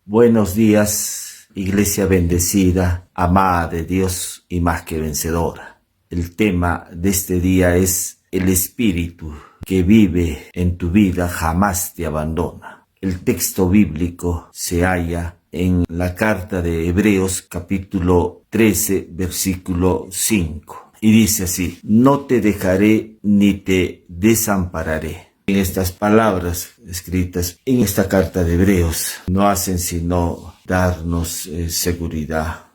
Buenos días, iglesia bendecida, amada de Dios y más que vencedora. El tema de este día es el Espíritu que vive en tu vida jamás te abandona. El texto bíblico se halla en la carta de Hebreos capítulo 13 versículo 5 y dice así: no te dejaré ni te desampararé. En estas palabras escritas en esta carta de Hebreos no hacen sino darnos seguridad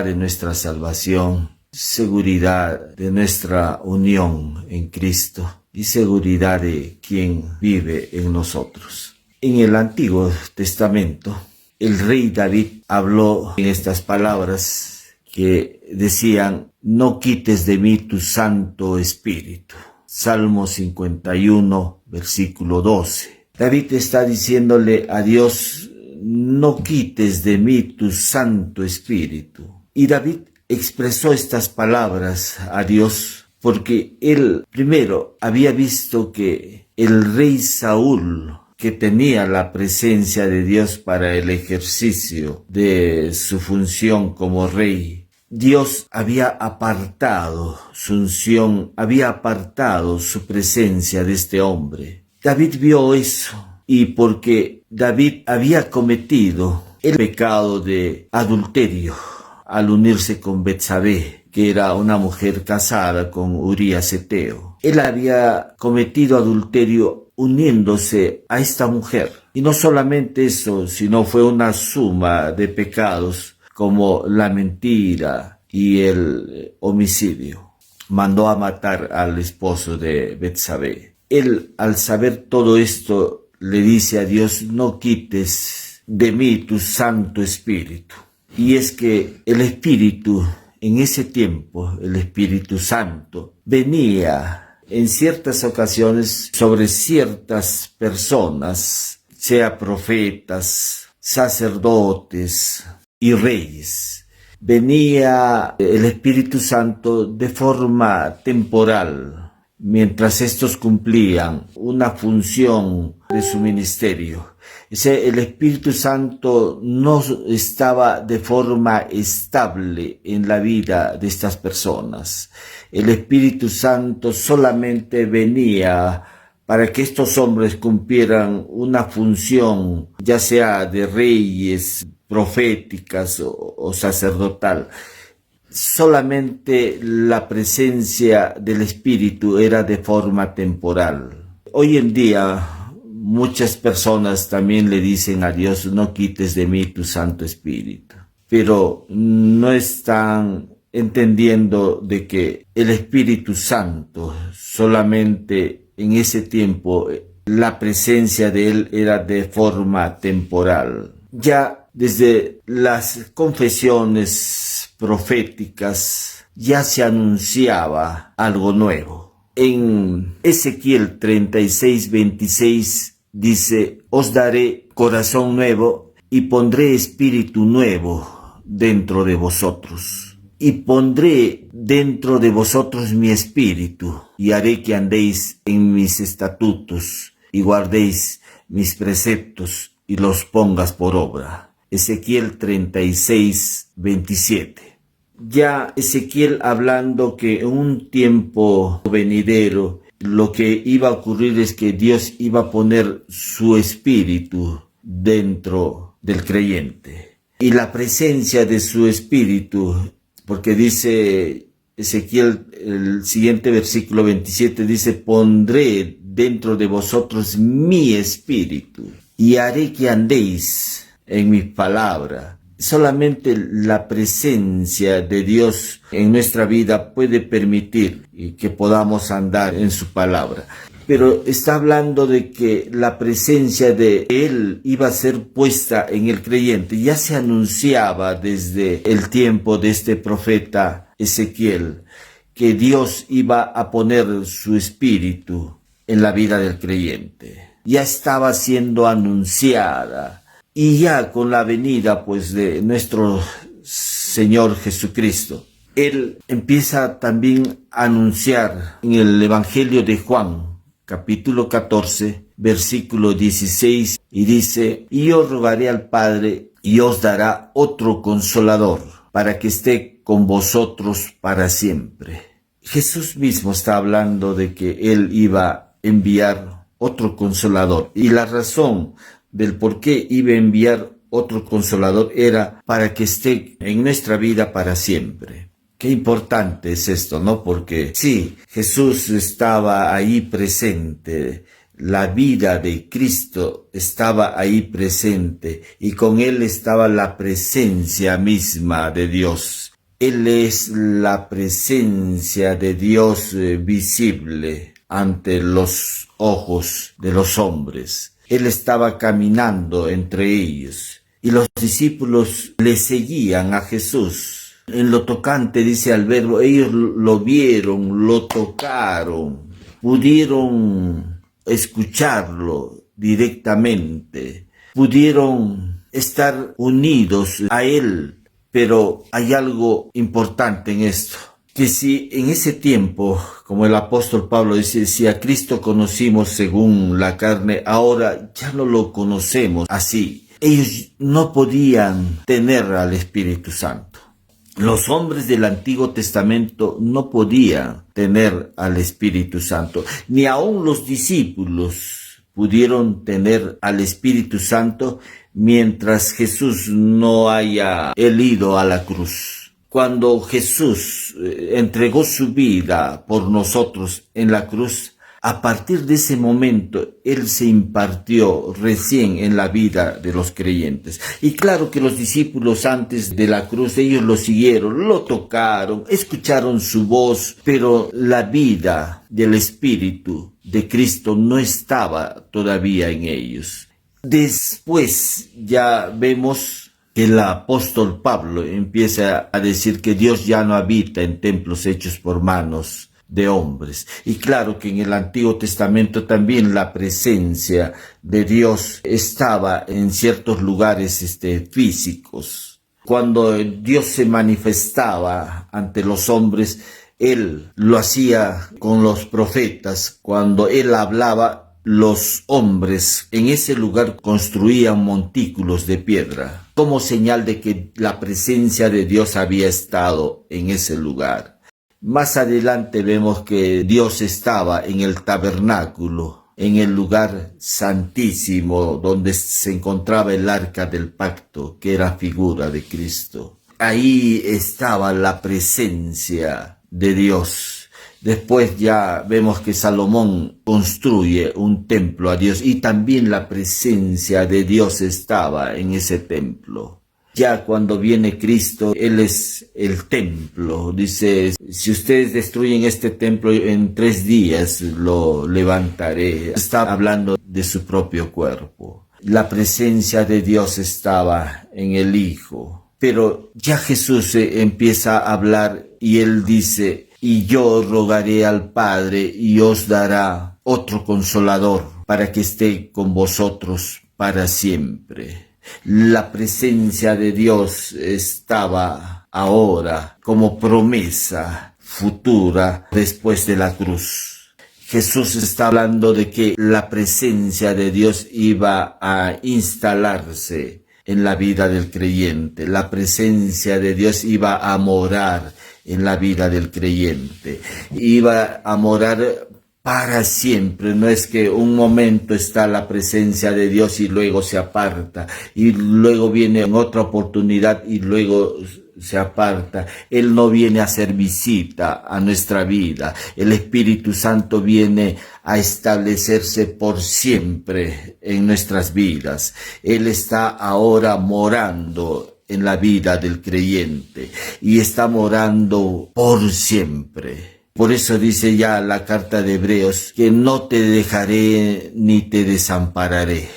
de nuestra salvación, seguridad de nuestra unión en Cristo y seguridad de quien vive en nosotros. En el Antiguo Testamento, el rey David habló en estas palabras que decían: no quites de mí tu Santo Espíritu. Salmo 51, versículo 12. David está diciéndole a Dios: no quites de mí tu Santo Espíritu. Y David expresó estas palabras a Dios porque él primero había visto que el rey Saúl, que tenía la presencia de Dios para el ejercicio de su función como rey, Dios había apartado su unción, había apartado su presencia de este hombre. David vio eso, y porque David había cometido el pecado de adulterio al unirse con Betsabé, que era una mujer casada con Urías Eteo. Él había cometido adulterio uniéndose a esta mujer. Y no solamente eso, sino fue una suma de pecados como la mentira y el homicidio. Mandó a matar al esposo de Betsabé. Él, al saber todo esto, le dice a Dios: no quites de mí tu Santo Espíritu. Y es que el Espíritu, en ese tiempo, el Espíritu Santo, venía en ciertas ocasiones sobre ciertas personas, sea profetas, sacerdotes y reyes. Venía el Espíritu Santo de forma temporal, mientras estos cumplían una función de su ministerio. El Espíritu Santo no estaba de forma estable en la vida de estas personas. El Espíritu Santo solamente venía para que estos hombres cumplieran una función, ya sea de reyes, proféticas o sacerdotal. Solamente la presencia del Espíritu era de forma temporal. Hoy en día muchas personas también le dicen a Dios: no quites de mí tu Santo Espíritu, pero no están entendiendo de que el Espíritu Santo solamente en ese tiempo la presencia de él era de forma temporal. Ya desde las confesiones proféticas ya se anunciaba algo nuevo. En Ezequiel 36:26 dice: os daré corazón nuevo y pondré espíritu nuevo dentro de vosotros. Y pondré dentro de vosotros mi espíritu, y haré que andéis en mis estatutos, y guardéis mis preceptos, y los pongas por obra. Ezequiel 36:27. Ya Ezequiel hablando que en un tiempo venidero lo que iba a ocurrir es que Dios iba a poner su espíritu dentro del creyente. Y la presencia de su espíritu, porque dice Ezequiel, el siguiente versículo 27 dice: pondré dentro de vosotros mi espíritu y haré que andéis en mi palabra. Solamente la presencia de Dios en nuestra vida puede permitir que podamos andar en su palabra. Pero está hablando de que la presencia de Él iba a ser puesta en el creyente. Ya se anunciaba desde el tiempo de este profeta Ezequiel que Dios iba a poner su espíritu en la vida del creyente. Ya estaba siendo anunciada. Y ya con la venida pues de nuestro Señor Jesucristo, Él empieza también a anunciar en el Evangelio de Juan, capítulo 14, versículo 16, y dice: y yo rogaré al Padre, y os dará otro consolador, para que esté con vosotros para siempre. Jesús mismo está hablando de que Él iba a enviar otro consolador, y la razón del por qué iba a enviar otro consolador era para que esté en nuestra vida para siempre. Qué importante es esto, ¿no? Porque sí, Jesús estaba ahí presente, la vida de Cristo estaba ahí presente, y con Él estaba la presencia misma de Dios. Él es la presencia de Dios visible ante los ojos de los hombres. Él estaba caminando entre ellos, y los discípulos le seguían a Jesús. En lo tocante, dice al verbo, ellos lo vieron, lo tocaron, pudieron escucharlo directamente, pudieron estar unidos a Él. Pero hay algo importante en esto, que si en ese tiempo, como el apóstol Pablo dice, si a Cristo conocimos según la carne, ahora ya no lo conocemos así. Ellos no podían tener al Espíritu Santo. Los hombres del Antiguo Testamento no podían tener al Espíritu Santo, ni aun los discípulos pudieron tener al Espíritu Santo mientras Jesús no haya ido a la cruz. Cuando Jesús entregó su vida por nosotros en la cruz, a partir de ese momento, Él se impartió recién en la vida de los creyentes. Y claro que los discípulos antes de la cruz, ellos lo siguieron, lo tocaron, escucharon su voz, pero la vida del Espíritu de Cristo no estaba todavía en ellos. Después ya vemos que el apóstol Pablo empieza a decir que Dios ya no habita en templos hechos por manos de hombres. Y claro que en el Antiguo Testamento también la presencia de Dios estaba en ciertos lugares físicos. Cuando Dios se manifestaba ante los hombres, Él lo hacía con los profetas. Cuando Él hablaba, los hombres en ese lugar construían montículos de piedra, como señal de que la presencia de Dios había estado en ese lugar. Más adelante vemos que Dios estaba en el tabernáculo, en el lugar santísimo donde se encontraba el arca del pacto, que era figura de Cristo. Ahí estaba la presencia de Dios. Después ya vemos que Salomón construye un templo a Dios, y también la presencia de Dios estaba en ese templo. Ya cuando viene Cristo, Él es el templo. Dice, si ustedes destruyen este templo, en 3 días lo levantaré. Está hablando de su propio cuerpo. La presencia de Dios estaba en el Hijo. Pero ya Jesús empieza a hablar y Él dice: y yo rogaré al Padre, y os dará otro consolador, para que esté con vosotros para siempre. La presencia de Dios estaba ahora como promesa futura después de la cruz. Jesús está hablando de que la presencia de Dios iba a instalarse en la vida del creyente. La presencia de Dios iba a morar en la vida del creyente. Iba a morar para siempre. No es que un momento está la presencia de Dios y luego se aparta, y luego viene en otra oportunidad y luego se aparta. Él no viene a hacer visita a nuestra vida. El Espíritu Santo viene a establecerse por siempre en nuestras vidas. Él está ahora morando en la vida del creyente, y está morando por siempre. Por eso dice ya la carta de Hebreos que no te dejaré ni te desampararé.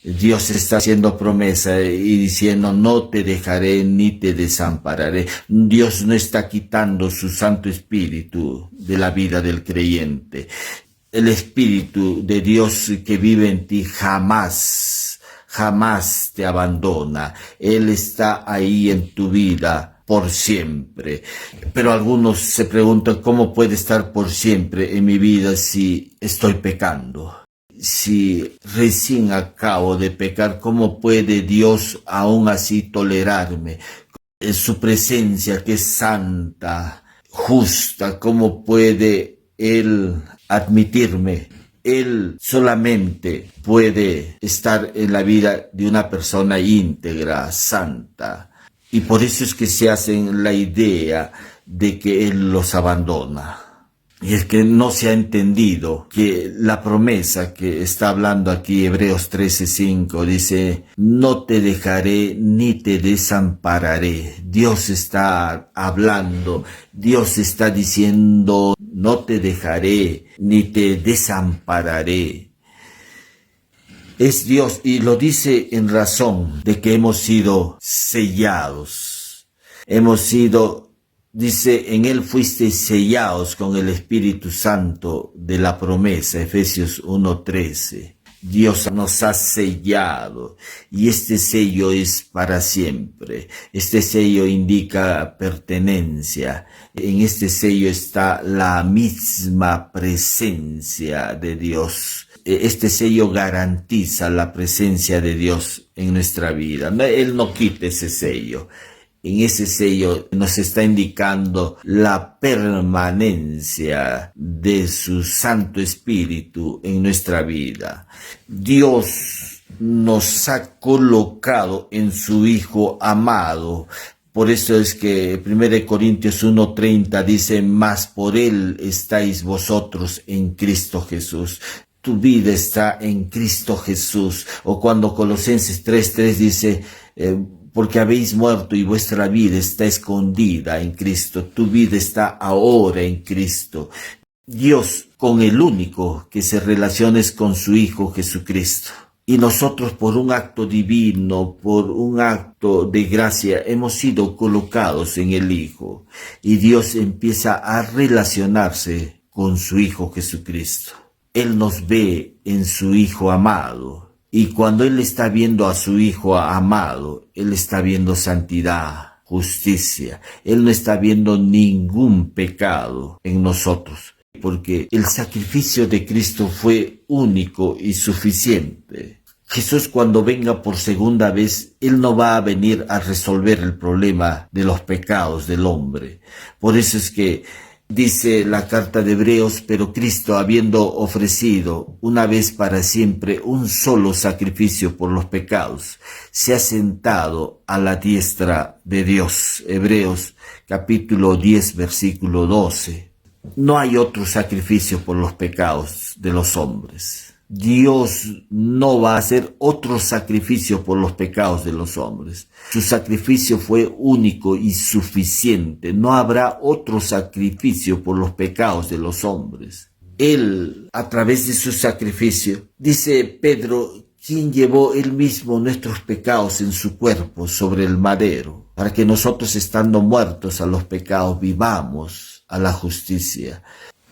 Dios está haciendo promesa y diciendo: no te dejaré ni te desampararé. Dios no está quitando su Santo Espíritu de la vida del creyente. El Espíritu de Dios que vive en ti jamás te abandona. Él está ahí en tu vida por siempre. Pero algunos se preguntan cómo puede estar por siempre en mi vida si estoy pecando. Si recién acabo de pecar, ¿cómo puede Dios aún así tolerarme? Su presencia que es santa, justa, ¿cómo puede Él admitirme? Él solamente puede estar en la vida de una persona íntegra, santa. Y por eso es que se hacen la idea de que Él los abandona. Y es que no se ha entendido que la promesa que está hablando aquí Hebreos 13:5 dice, no te dejaré ni te desampararé. Dios está hablando, Dios está diciendo, no te dejaré ni te desampararé. Es Dios y lo dice en razón de que hemos sido sellados. Dice, en Él fuisteis sellados con el Espíritu Santo de la promesa, Efesios 1:13. Dios nos ha sellado y este sello es para siempre. Este sello indica pertenencia. En este sello está la misma presencia de Dios. Este sello garantiza la presencia de Dios en nuestra vida. Él no quita ese sello. En ese sello nos está indicando la permanencia de su Santo Espíritu en nuestra vida. Dios nos ha colocado en su Hijo amado. Por eso es que 1 Corintios 1:30 dice, mas por Él estáis vosotros en Cristo Jesús. Tu vida está en Cristo Jesús. O cuando Colosenses 3:3 dice, porque habéis muerto y vuestra vida está escondida en Cristo. Tu vida está ahora en Cristo. Dios con el único que se relaciona es con su Hijo Jesucristo. Y nosotros por un acto divino, por un acto de gracia, hemos sido colocados en el Hijo. Y Dios empieza a relacionarse con su Hijo Jesucristo. Él nos ve en su Hijo amado. Y cuando Él está viendo a su Hijo amado, Él está viendo santidad, justicia. Él no está viendo ningún pecado en nosotros, porque el sacrificio de Cristo fue único y suficiente. Jesús cuando venga por segunda vez, Él no va a venir a resolver el problema de los pecados del hombre. Por eso es que dice la carta de Hebreos, pero Cristo, habiendo ofrecido una vez para siempre un solo sacrificio por los pecados, se ha sentado a la diestra de Dios. Hebreos capítulo 10, versículo 12. No hay otro sacrificio por los pecados de los hombres. Dios no va a hacer otro sacrificio por los pecados de los hombres. Su sacrificio fue único y suficiente. No habrá otro sacrificio por los pecados de los hombres. Él, a través de su sacrificio, dice Pedro, quien llevó él mismo nuestros pecados en su cuerpo sobre el madero, para que nosotros, estando muertos a los pecados, vivamos a la justicia.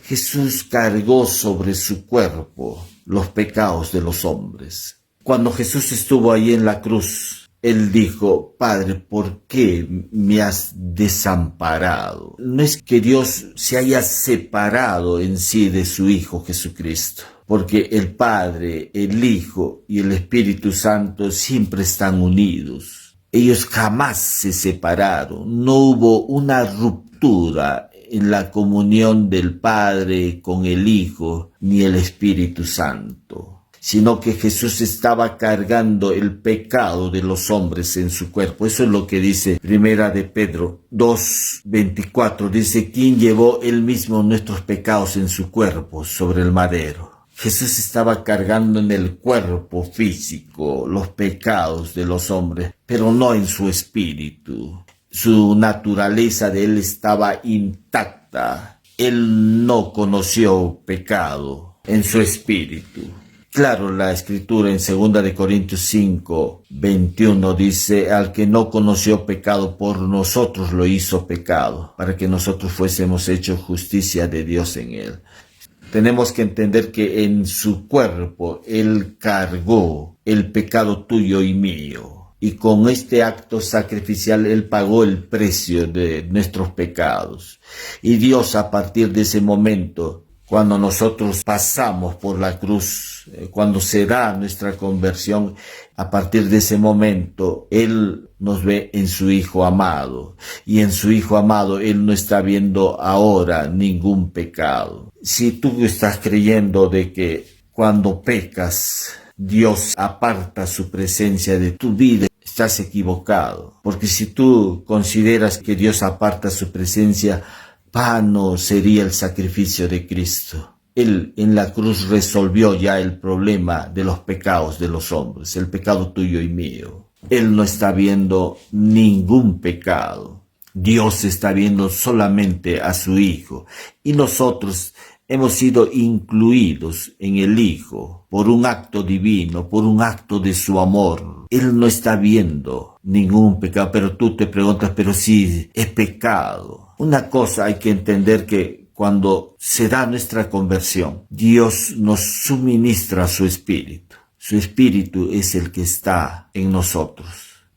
Jesús cargó sobre su cuerpo los pecados de los hombres. Cuando Jesús estuvo ahí en la cruz, Él dijo, Padre, ¿por qué me has desamparado? No es que Dios se haya separado en sí de su Hijo Jesucristo, porque el Padre, el Hijo y el Espíritu Santo siempre están unidos. Ellos jamás se separaron, no hubo una ruptura en la comunión del Padre con el Hijo ni el Espíritu Santo, sino que Jesús estaba cargando el pecado de los hombres en su cuerpo. Eso es lo que dice Primera de Pedro 2:24, dice, quien llevó él mismo nuestros pecados en su cuerpo sobre el madero. Jesús estaba cargando en el cuerpo físico los pecados de los hombres, pero no en su espíritu. Su naturaleza de él estaba intacta. Él no conoció pecado en su espíritu. Claro, la escritura en 2 Corintios 5:21 dice, al que no conoció pecado por nosotros lo hizo pecado, para que nosotros fuésemos hechos justicia de Dios en él. Tenemos que entender que en su cuerpo él cargó el pecado tuyo y mío. y con este acto sacrificial Él pagó el precio de nuestros pecados. Y Dios, a partir de ese momento, cuando nosotros pasamos por la cruz, cuando se da nuestra conversión, a partir de ese momento, Él nos ve en su Hijo amado. Y en su Hijo amado, Él no está viendo ahora ningún pecado. Si tú estás creyendo de que cuando pecas, Dios aparta su presencia de tu vida, estás equivocado. Porque si tú consideras que Dios aparta su presencia, vano sería el sacrificio de Cristo. Él en la cruz resolvió ya el problema de los pecados de los hombres, el pecado tuyo y mío. Él no está viendo ningún pecado. Dios está viendo solamente a su Hijo. Y nosotros hemos sido incluidos en el Hijo por un acto divino, por un acto de su amor. Él no está viendo ningún pecado, pero tú te preguntas, pero si es pecado. Una cosa hay que entender, que cuando se da nuestra conversión, Dios nos suministra su Espíritu. Su Espíritu es el que está en nosotros.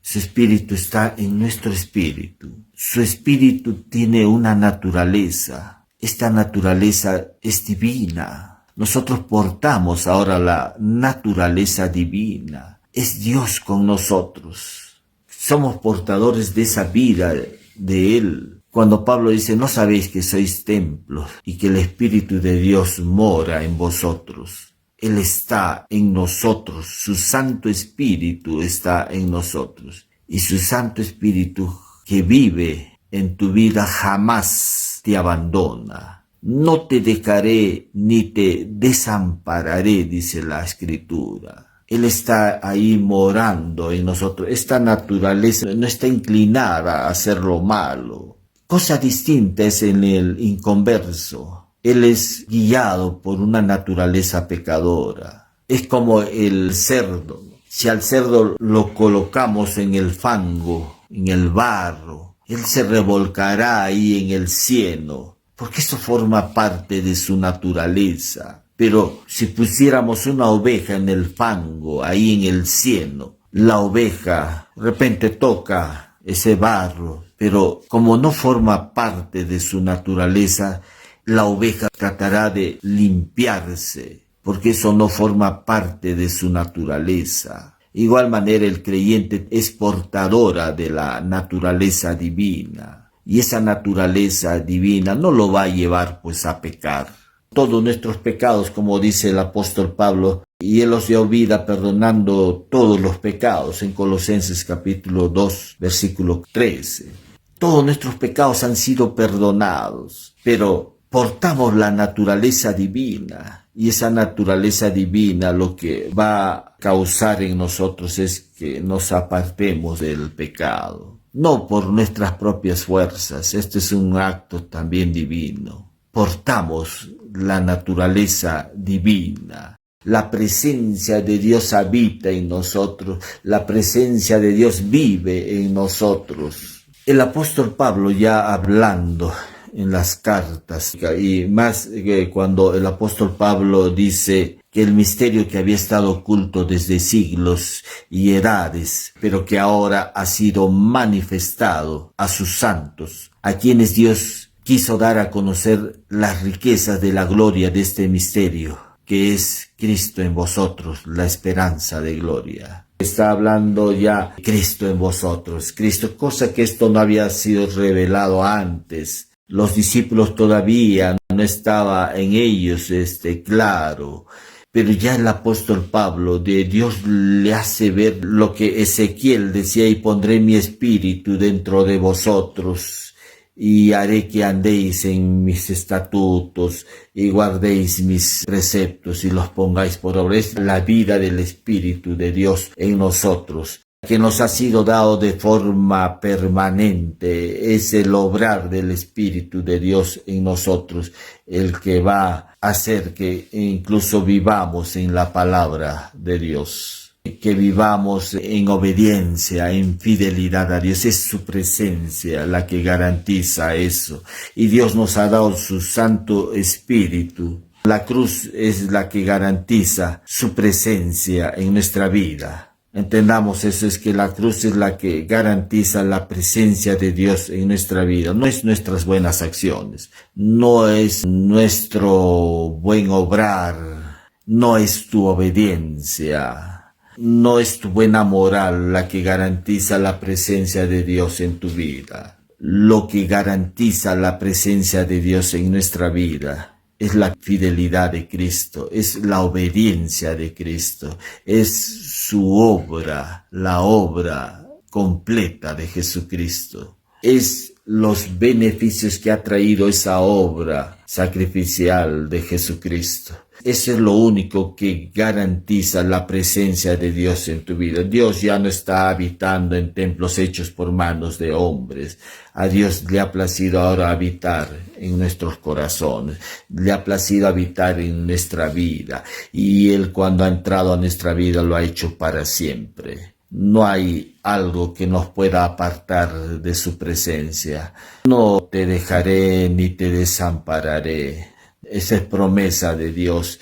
Su Espíritu está en nuestro espíritu. Su Espíritu tiene una naturaleza. Esta naturaleza es divina. Nosotros portamos ahora la naturaleza divina. Es Dios con nosotros. Somos portadores de esa vida de Él. Cuando Pablo dice, ¿no sabéis que sois templos y que el Espíritu de Dios mora en vosotros? Él está en nosotros. Su Santo Espíritu está en nosotros. Y su Santo Espíritu que vive en tu vida jamás te abandona. No te dejaré ni te desampararé, dice la Escritura. Él está ahí morando en nosotros. Esta naturaleza no está inclinada a hacer lo malo. Cosa distinta es en el inconverso. Él es guiado por una naturaleza pecadora. Es como el cerdo. Si al cerdo lo colocamos en el fango, en el barro, él se revolcará ahí en el cieno, porque eso forma parte de su naturaleza. Pero si pusiéramos una oveja en el fango, ahí en el cieno, la oveja de repente toca ese barro, pero como no forma parte de su naturaleza, la oveja tratará de limpiarse, porque eso no forma parte de su naturaleza. Igual manera el creyente es portadora de la naturaleza divina, y esa naturaleza divina no lo va a llevar pues a pecar. Todos nuestros pecados, como dice el apóstol Pablo, y Él os dio vida perdonando todos los pecados, en Colosenses capítulo 2, versículo 13. Todos nuestros pecados han sido perdonados, pero portamos la naturaleza divina, y esa naturaleza divina lo que va a causar en nosotros es que nos apartemos del pecado, no por nuestras propias fuerzas. Este es un acto también divino. Portamos la naturaleza divina. La presencia de Dios habita en nosotros, la presencia de Dios vive en nosotros. El apóstol Pablo, ya hablando en las cartas, y más cuando el apóstol Pablo dice que el misterio que había estado oculto desde siglos y edades, pero que ahora ha sido manifestado a sus santos, a quienes Dios quiso dar a conocer las riquezas de la gloria de este misterio, que es Cristo en vosotros, la esperanza de gloria. Está hablando ya Cristo en vosotros, Cristo, cosa que esto no había sido revelado antes. Los discípulos todavía no estaba en ellos claro, pero ya el apóstol Pablo de Dios le hace ver lo que Ezequiel decía: y pondré mi espíritu dentro de vosotros, y haré que andéis en mis estatutos y guardéis mis preceptos y los pongáis por obra. Es la vida del Espíritu de Dios en nosotros, que nos ha sido dado de forma permanente. Es el obrar del Espíritu de Dios en nosotros el que va a hacer que incluso vivamos en la palabra de Dios, que vivamos en obediencia, en fidelidad a Dios. Es su presencia la que garantiza eso, y Dios nos ha dado su Santo Espíritu. La cruz es la que garantiza su presencia en nuestra vida. Entendamos eso, es que la cruz es la que garantiza la presencia de Dios en nuestra vida. No es nuestras buenas acciones, no es nuestro buen obrar, no es tu obediencia, no es tu buena moral la que garantiza la presencia de Dios en tu vida. Lo que garantiza la presencia de Dios en nuestra vida es la fidelidad de Cristo, es la obediencia de Cristo, es su obra, la obra completa de Jesucristo. Es los beneficios que ha traído esa obra sacrificial de Jesucristo. Eso es lo único que garantiza la presencia de Dios en tu vida. Dios ya no está habitando en templos hechos por manos de hombres. A Dios le ha placido ahora habitar en nuestros corazones. Le ha placido habitar en nuestra vida. Y Él, cuando ha entrado a nuestra vida, lo ha hecho para siempre. No hay algo que nos pueda apartar de su presencia. No te dejaré ni te desampararé. Esa es promesa de Dios.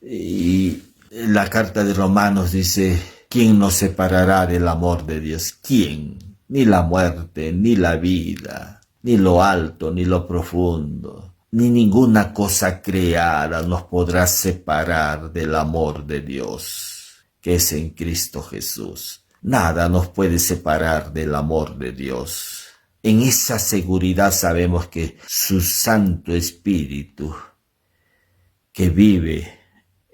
Y la carta de Romanos dice, ¿quién nos separará del amor de Dios? ¿Quién? Ni la muerte, ni la vida, ni lo alto, ni lo profundo, ni ninguna cosa creada nos podrá separar del amor de Dios, que es en Cristo Jesús. Nada nos puede separar del amor de Dios. En esa seguridad sabemos que su Santo Espíritu, que vive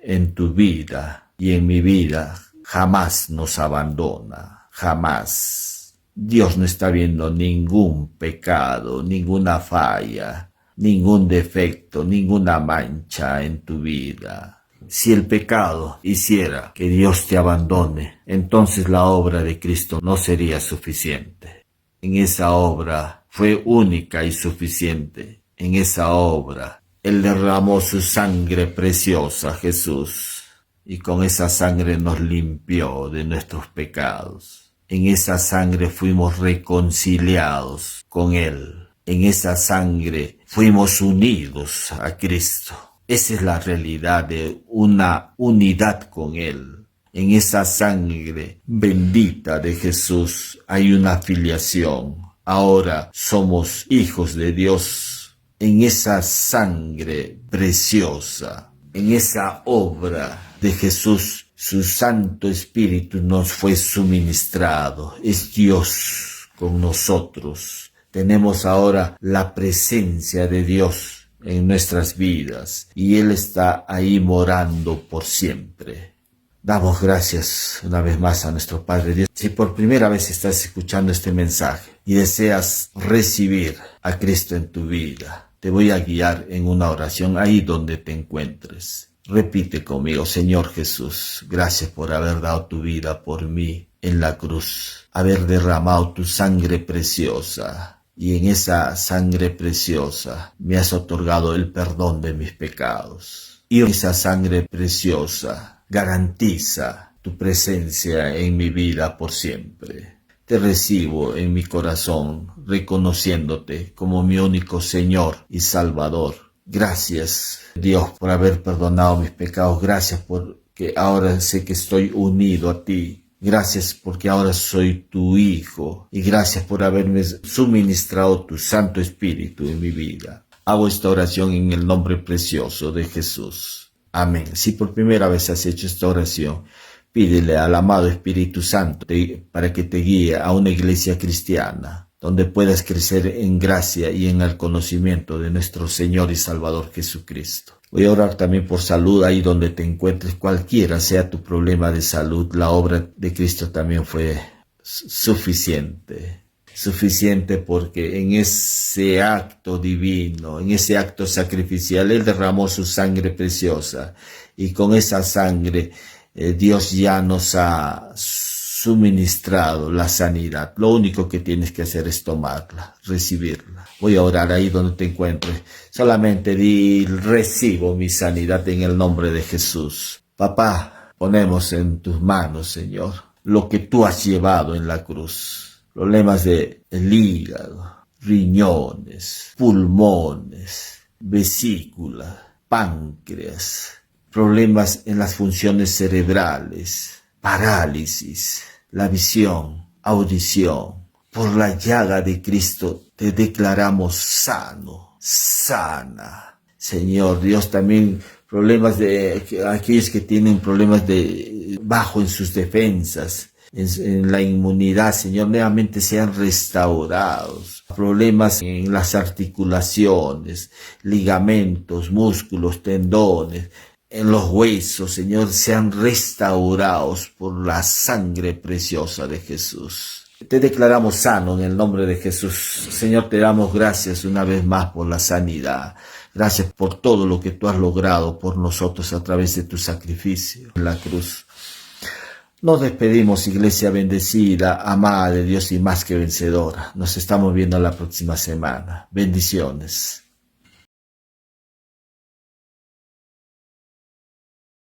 en tu vida y en mi vida, jamás nos abandona, jamás. Dios no está viendo ningún pecado, ninguna falla, ningún defecto, ninguna mancha en tu vida. Si el pecado hiciera que Dios te abandone, entonces la obra de Cristo no sería suficiente. En esa obra fue única y suficiente. En esa obra Él derramó su sangre preciosa, Jesús, y con esa sangre nos limpió de nuestros pecados. En esa sangre fuimos reconciliados con Él. En esa sangre fuimos unidos a Cristo. Esa es la realidad de una unidad con Él. En esa sangre bendita de Jesús hay una filiación. Ahora somos hijos de Dios. En esa sangre preciosa, en esa obra de Jesús, su Santo Espíritu nos fue suministrado. Es Dios con nosotros. Tenemos ahora la presencia de Dios en nuestras vidas y Él está ahí morando por siempre. Damos gracias una vez más a nuestro Padre Dios. Si por primera vez estás escuchando este mensaje y deseas recibir a Cristo en tu vida, te voy a guiar en una oración ahí donde te encuentres. Repite conmigo: Señor Jesús, gracias por haber dado tu vida por mí en la cruz, haber derramado tu sangre preciosa. Y en esa sangre preciosa me has otorgado el perdón de mis pecados. Y esa sangre preciosa garantiza tu presencia en mi vida por siempre. Te recibo en mi corazón, reconociéndote como mi único Señor y Salvador. Gracias, Dios, por haber perdonado mis pecados. Gracias porque ahora sé que estoy unido a ti. Gracias porque ahora soy tu hijo y gracias por haberme suministrado tu Santo Espíritu en mi vida. Hago esta oración en el nombre precioso de Jesús. Amén. Si por primera vez has hecho esta oración, pídele al amado Espíritu Santo para que te guíe a una iglesia cristiana, donde puedas crecer en gracia y en el conocimiento de nuestro Señor y Salvador Jesucristo. Voy a orar también por salud ahí donde te encuentres, cualquiera sea tu problema de salud. La obra de Cristo también fue suficiente porque en ese acto divino, en ese acto sacrificial, Él derramó su sangre preciosa y con esa sangre Dios ya nos ha suministrado la sanidad. Lo único que tienes que hacer es tomarla, recibirla. Voy a orar ahí donde te encuentres. Solamente di: recibo mi sanidad en el nombre de Jesús. Papá, ponemos en tus manos, Señor, lo que tú has llevado en la cruz. Problemas del hígado, riñones, pulmones, vesícula, páncreas, problemas en las funciones cerebrales, parálisis, la visión, audición. Por la llaga de Cristo te declaramos sano, sana. Señor Dios, también problemas de aquellos que tienen problemas de bajo en sus defensas, en la inmunidad, Señor, nuevamente sean restaurados. Problemas en las articulaciones, ligamentos, músculos, tendones, en los huesos, Señor, sean restaurados por la sangre preciosa de Jesús. Te declaramos sano en el nombre de Jesús. Señor, te damos gracias una vez más por la sanidad. Gracias por todo lo que tú has logrado por nosotros a través de tu sacrificio en la cruz. Nos despedimos, iglesia bendecida, amada de Dios y más que vencedora. Nos estamos viendo la próxima semana. Bendiciones.